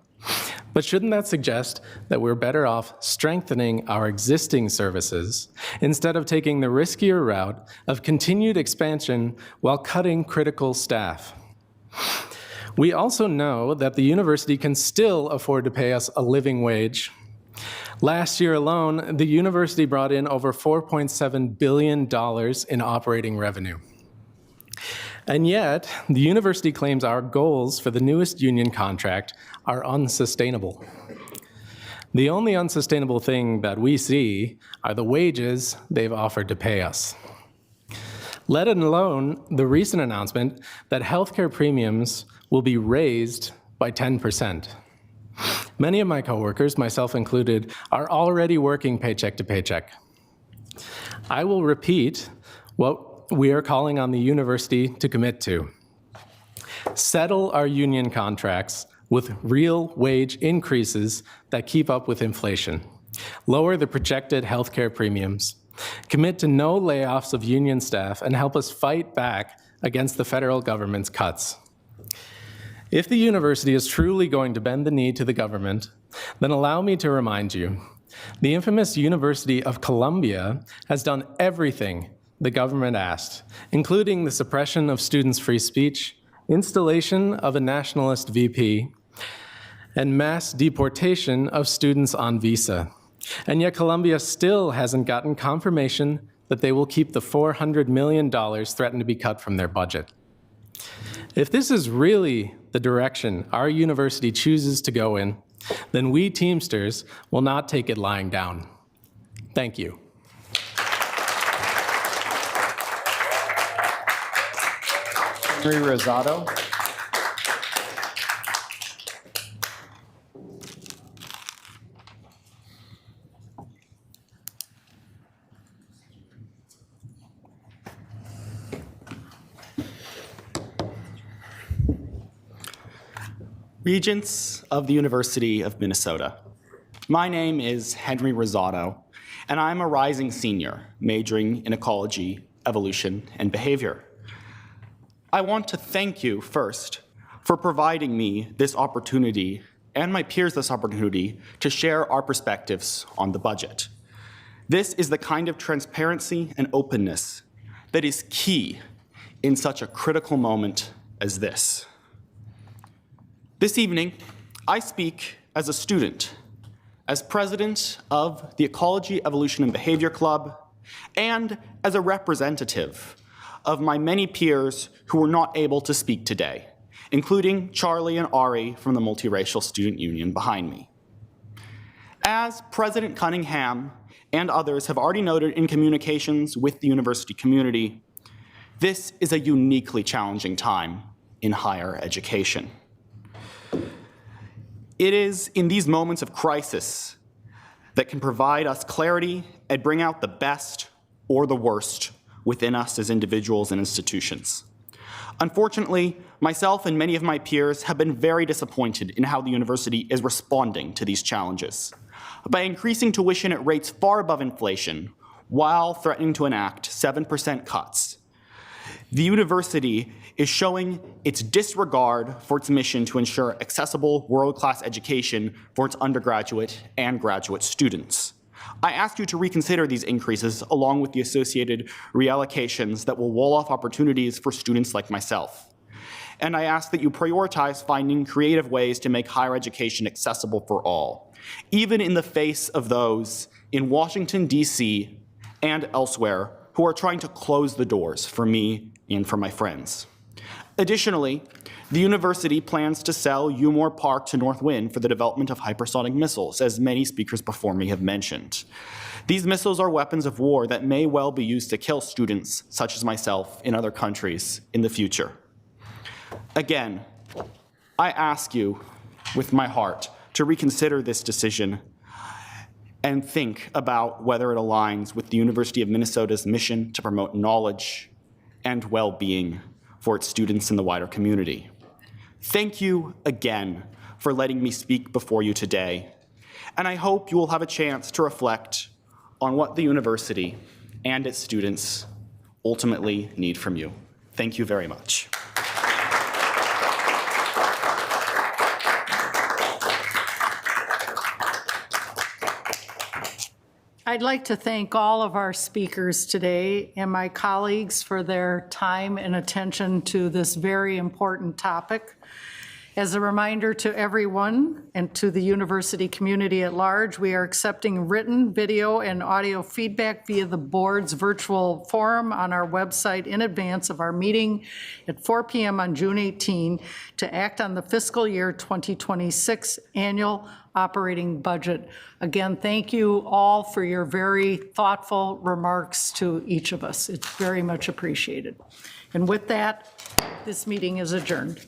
But shouldn't that suggest that we're better off strengthening our existing services instead of taking the riskier route of continued expansion while cutting critical staff? We also know that the university can still afford to pay us a living wage. Last year alone, the university brought in over $4.7 billion in operating revenue. And yet, the university claims our goals for the newest union contract are unsustainable. The only unsustainable thing that we see are the wages they've offered to pay us. Let alone the recent announcement that healthcare premiums will be raised by 10%. Many of my coworkers, myself included, are already working paycheck to paycheck. I will repeat what we are calling on the university to commit to. Settle our union contracts with real wage increases that keep up with inflation, lower the projected healthcare premiums, commit to no layoffs of union staff, and help us fight back against the federal government's cuts. If the university is truly going to bend the knee to the government, then allow me to remind you, the infamous University of Columbia has done everything the government asked, including the suppression of students' free speech, installation of a nationalist VP, and mass deportation of students on visa. And yet Columbia still hasn't gotten confirmation that they will keep the $400 million threatened to be cut from their budget. If this is really the direction our university chooses to go in, then we Teamsters will not take it lying down. Thank you. Rosado. Regents of the University of Minnesota. My name is Henry Rosado, and I'm a rising senior majoring in ecology, evolution, and behavior. I want to thank you first for providing me this opportunity and my peers this opportunity to share our perspectives on the budget. This is the kind of transparency and openness that is key in such a critical moment as this. This evening, I speak as a student, as president of the Ecology, Evolution, and Behavior Club, and as a representative of my many peers who were not able to speak today, including Charlie and Ari from the Multiracial Student Union behind me. As President Cunningham and others have already noted in communications with the university community, this is a uniquely challenging time in higher education. It is in these moments of crisis that can provide us clarity and bring out the best or the worst within us as individuals and institutions. Unfortunately, myself and many of my peers have been very disappointed in how the university is responding to these challenges. By increasing tuition at rates far above inflation, while threatening to enact 7% cuts, the university is showing its disregard for its mission to ensure accessible, world-class education for its undergraduate and graduate students. I ask you to reconsider these increases along with the associated reallocations that will wall off opportunities for students like myself. And I ask that you prioritize finding creative ways to make higher education accessible for all, even in the face of those in Washington, D.C. and elsewhere who are trying to close the doors for me and for my friends. Additionally, the university plans to sell Umore Park to Northwind for the development of hypersonic missiles, as many speakers before me have mentioned. These missiles are weapons of war that may well be used to kill students, such as myself, in other countries in the future. Again, I ask you, with my heart, to reconsider this decision and think about whether it aligns with the University of Minnesota's mission to promote knowledge and well-being for its students in the wider community. Thank you again for letting me speak before you today, and I hope you will have a chance to reflect on what the university and its students ultimately need from you. Thank you very much. I'd like to thank all of our speakers today and my colleagues for their time and attention to this very important topic. As a reminder to everyone and to the university community at large, we are accepting written, video, and audio feedback via the board's virtual forum on our website in advance of our meeting at 4 p.m. on June 18 to act on the fiscal year 2026 annual operating budget. Again, thank you all for your very thoughtful remarks to each of us. It's very much appreciated. And with that, this meeting is adjourned.